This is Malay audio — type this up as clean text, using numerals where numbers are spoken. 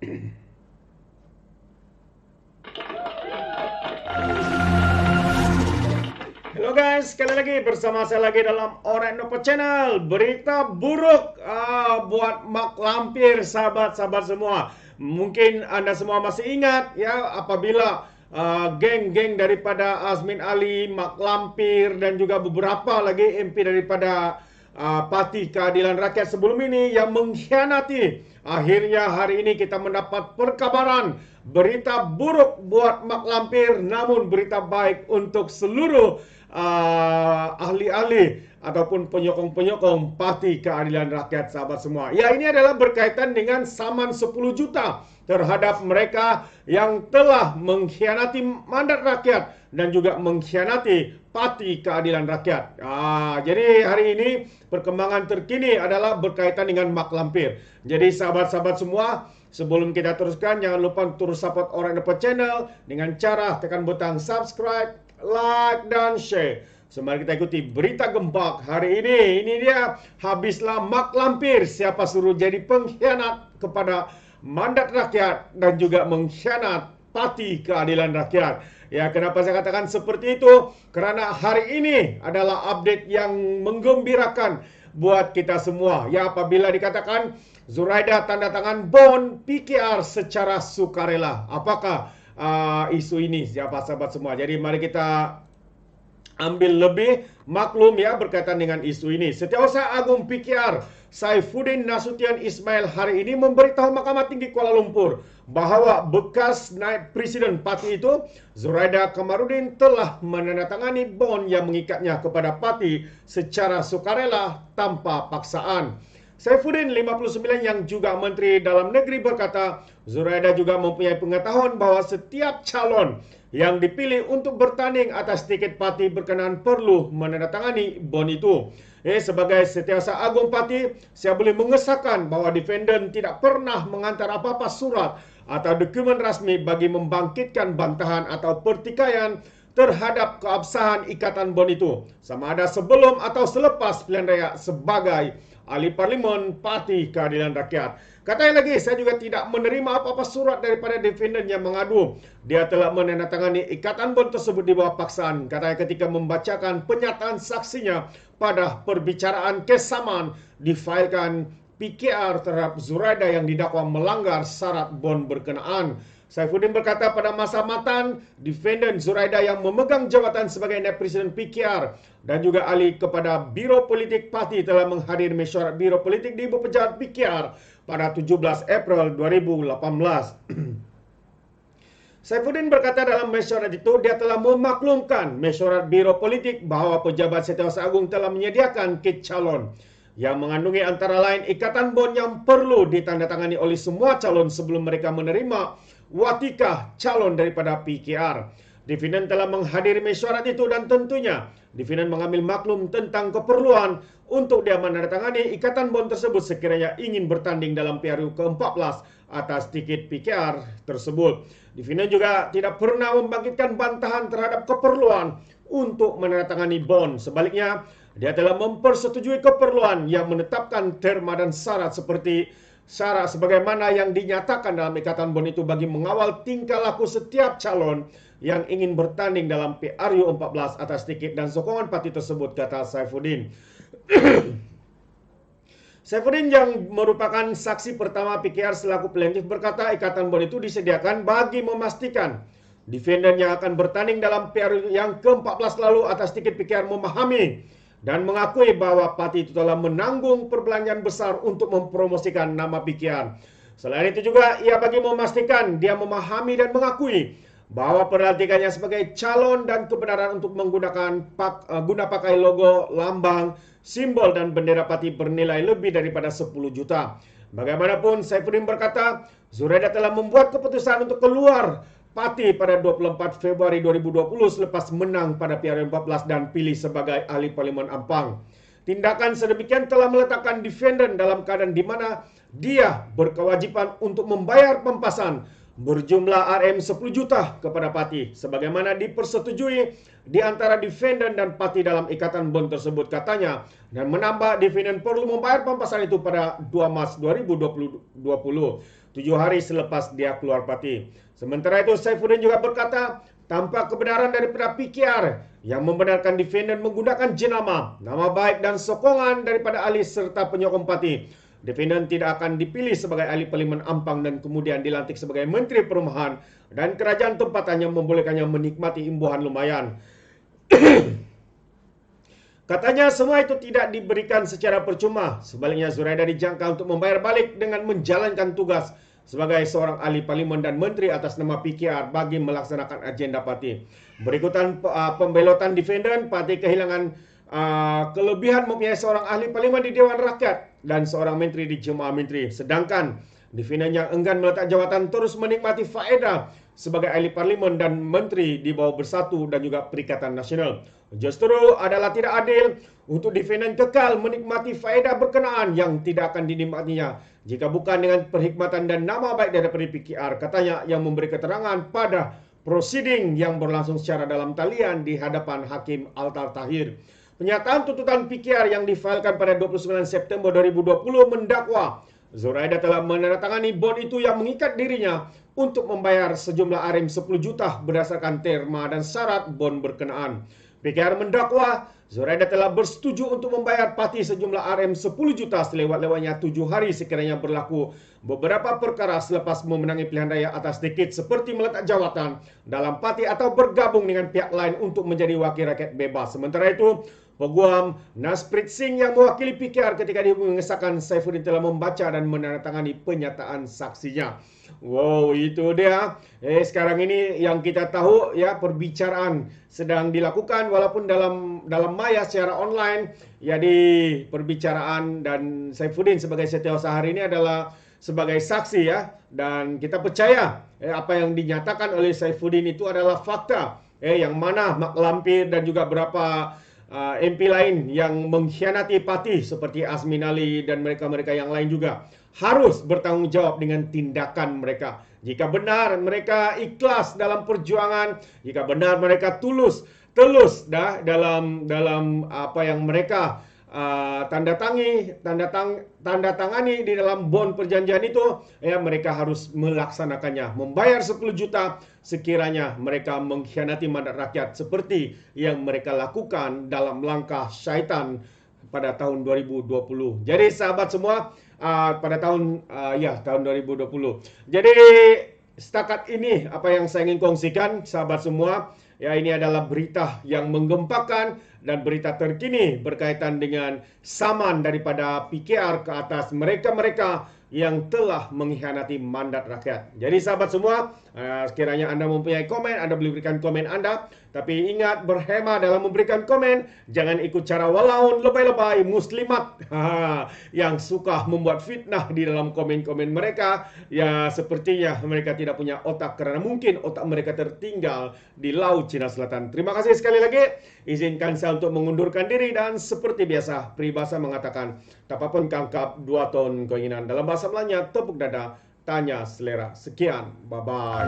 Halo guys, sekali lagi bersama saya lagi dalam Oren Nopo Channel. Berita buruk buat mak lampir sahabat-sahabat semua. Mungkin Anda semua masih ingat ya apabila geng-geng daripada Azmin Ali, Mak Lampir dan juga beberapa lagi MP daripada Parti Keadilan Rakyat sebelum ini yang mengkhianati. Akhirnya hari ini kita mendapat perkabaran berita buruk buat Mak Lampir, namun berita baik untuk seluruh ahli-ahli ataupun penyokong-penyokong Parti Keadilan Rakyat sahabat semua. Ya, ini adalah berkaitan dengan saman 10 juta terhadap mereka yang telah mengkhianati mandat rakyat dan juga mengkhianati Parti Keadilan Rakyat. Jadi hari ini perkembangan terkini adalah berkaitan dengan Mak Lampir. Jadi sahabat-sahabat semua, sebelum kita teruskan, jangan lupa terus support Oren Nopo Channel dengan cara tekan butang subscribe, like, dan share. So, mari kita ikuti berita gembak hari ini. Ini dia, habislah Mak Lampir. Siapa suruh jadi pengkhianat kepada mandat rakyat dan juga mengkhianat Parti Keadilan Rakyat. Ya, kenapa saya katakan seperti itu? Kerana hari ini adalah update yang menggembirakan buat kita semua. Ya, apabila dikatakan Zuraida tanda tangan bond PKR secara sukarela. Apakah isu ini, siapa sahabat semua? Jadi mari kita ambil lebih maklum ya berkaitan dengan isu ini. Setiausaha Agung PKR Saifuddin Nasution Ismail hari ini memberitahu Mahkamah Tinggi Kuala Lumpur bahawa bekas naib presiden parti itu, Zuraida Kamarudin, telah menandatangani bond yang mengikatnya kepada parti secara sukarela tanpa paksaan. Saifuddin 59 yang juga Menteri Dalam Negeri berkata, Zuraida juga mempunyai pengetahuan bahawa setiap calon yang dipilih untuk bertanding atas tiket parti berkenaan perlu menandatangani bond itu. Sebagai Setiausaha Agung Parti, saya boleh mengesahkan bahawa defendant tidak pernah menghantar apa-apa surat atau dokumen rasmi bagi membangkitkan bantahan atau pertikaian terhadap keabsahan ikatan bond itu, sama ada sebelum atau selepas pilihan raya sebagai ahli parlimen Parti Keadilan Rakyat. Katanya lagi, saya juga tidak menerima apa-apa surat daripada defendant yang mengadu dia telah menandatangani ikatan bond tersebut di bawah paksaan. Katanya ketika membacakan pernyataan saksinya pada perbicaraan kes saman difailkan PKR terhadap Zuraida yang didakwa melanggar syarat bond berkenaan. Saifuddin berkata pada masa matan, defendant Zuraida yang memegang jawatan sebagai naib presiden PKR dan juga ahli kepada Biro Politik Parti telah menghadiri mesyuarat Biro Politik di Ibu Pejabat PKR pada 17 April 2018. Saifuddin berkata dalam mesyuarat itu, dia telah memaklumkan mesyuarat Biro Politik bahawa pejabat Setiausaha Agung telah menyediakan kit calon yang mengandungi antara lain ikatan bond yang perlu ditandatangani oleh semua calon sebelum mereka menerima watikah calon daripada PKR. Defendant telah menghadiri mesyuarat itu dan tentunya defendant mengambil maklum tentang keperluan untuk dia menandatangani ikatan bond tersebut sekiranya ingin bertanding dalam PRU ke-14 atas tiket PKR tersebut. Defendant juga tidak pernah membangkitkan bantahan terhadap keperluan untuk menandatangani bond. Sebaliknya, dia telah mempersetujui keperluan yang menetapkan terma dan syarat seperti syarat sebagaimana yang dinyatakan dalam ikatan bond itu bagi mengawal tingkah laku setiap calon yang ingin bertanding dalam PRU 14 atas tiket dan sokongan parti tersebut, kata Saifuddin. Saifuddin yang merupakan saksi pertama PKR selaku plaintiff berkata ikatan bond itu disediakan bagi memastikan defendant yang akan bertanding dalam PRU yang ke-14 lalu atas tiket PKR memahami dan mengakui bahawa parti itu telah menanggung perbelanjaan besar untuk mempromosikan nama PKR. Selain itu juga, ia bagi memastikan dia memahami dan mengakui bahawa pelantikannya sebagai calon dan kebenaran untuk menggunakan guna pakai logo, lambang, simbol dan bendera parti bernilai lebih daripada 10 juta. Bagaimanapun, Saifuddin berkata, Zuraida telah membuat keputusan untuk keluar parti pada 24 Februari 2020 selepas menang pada PRU 14 dan pilih sebagai ahli parlimen Ampang. Tindakan sedemikian telah meletakkan defendant dalam keadaan di mana dia berkewajipan untuk membayar pempasan berjumlah RM 10 juta kepada parti sebagaimana dipersetujui di antara defendant dan parti dalam ikatan bond tersebut katanya, dan menambah defendant perlu membayar pampasan itu pada 2 Mac 2020, 7 hari selepas dia keluar parti. Sementara itu Saifuddin juga berkata, tanpa kebenaran daripada PKR yang membenarkan defendant menggunakan jenama, nama baik dan sokongan daripada ahli serta penyokong parti, defendant tidak akan dipilih sebagai ahli parlimen Ampang dan kemudian dilantik sebagai Menteri Perumahan dan kerajaan tempatannya membolehkannya menikmati imbuhan lumayan. Katanya semua itu tidak diberikan secara percuma. Sebaliknya Zuraida dijangka untuk membayar balik dengan menjalankan tugas sebagai seorang ahli parlimen dan menteri atas nama PKR bagi melaksanakan agenda parti. Berikutan pembelotan defendant, parti kehilangan kelebihan mempunyai seorang ahli parlimen di Dewan Rakyat dan seorang menteri di Jemaah Menteri. Sedangkan defendant yang enggan meletak jawatan terus menikmati faedah sebagai ahli parlimen dan menteri di bawah Bersatu dan juga Perikatan Nasional. Justru adalah tidak adil untuk defendant kekal menikmati faedah berkenaan yang tidak akan dinikmatinya jika bukan dengan perkhidmatan dan nama baik daripada PKR, katanya, yang memberi keterangan pada prosiding yang berlangsung secara dalam talian di hadapan Hakim Altar Tahir. Pernyataan tuntutan PKR yang difailkan pada 29 September 2020 mendakwa Zuraida telah menandatangani bond itu yang mengikat dirinya untuk membayar sejumlah RM 10 juta berdasarkan terma dan syarat bond berkenaan. PKR mendakwa Zuraida telah bersetuju untuk membayar parti sejumlah RM 10 juta selewat-lewatnya 7 hari sekiranya berlaku beberapa perkara selepas memenangi pilihan raya atas tiket seperti meletak jawatan dalam parti atau bergabung dengan pihak lain untuk menjadi wakil rakyat bebas. Sementara itu, Peguam Nasprit Singh yang mewakili PKR ketika dia mengesahkan Saifuddin telah membaca dan menandatangani pernyataan saksinya. Wow, itu dia. Sekarang ini yang kita tahu ya, perbicaraan sedang dilakukan walaupun dalam maya secara online. Jadi perbicaraan dan Saifuddin sebagai setiausaha hari ini adalah sebagai saksi ya, dan kita percaya apa yang dinyatakan oleh Saifuddin itu adalah fakta. Yang mana Mak Lampir dan juga beberapa MP lain yang mengkhianati parti seperti Azmin Ali dan mereka-mereka yang lain juga harus bertanggung jawab dengan tindakan mereka. Jika benar mereka ikhlas dalam perjuangan, jika benar mereka telus dalam apa yang mereka tanda tangani di dalam bond perjanjian itu, ya mereka harus melaksanakannya, membayar 10 juta sekiranya mereka mengkhianati mandat rakyat seperti yang mereka lakukan dalam langkah syaitan pada tahun 2020. Jadi sahabat semua, pada tahun 2020. Jadi setakat ini apa yang saya ingin kongsikan sahabat semua. Ya, ini adalah berita yang menggempakan dan berita terkini berkaitan dengan saman daripada PKR ke atas mereka-mereka yang telah mengkhianati mandat rakyat. Jadi sahabat semua, sekiranya Anda mempunyai komen, Anda boleh berikan komen Anda. Tapi ingat, berhemah dalam memberikan komen. Jangan ikut cara walaun lebay-lebay muslimat yang suka membuat fitnah di dalam komen-komen mereka. Ya, sepertinya mereka tidak punya otak karena mungkin otak mereka tertinggal di Laut Cina Selatan. Terima kasih sekali lagi. Izinkan saya untuk mengundurkan diri dan seperti biasa, peribahasa mengatakan, tak apa-pun kangkap 2 ton keinginan. Dalam bahasa Melayu, tepuk dada, tanya selera. Sekian, bye-bye.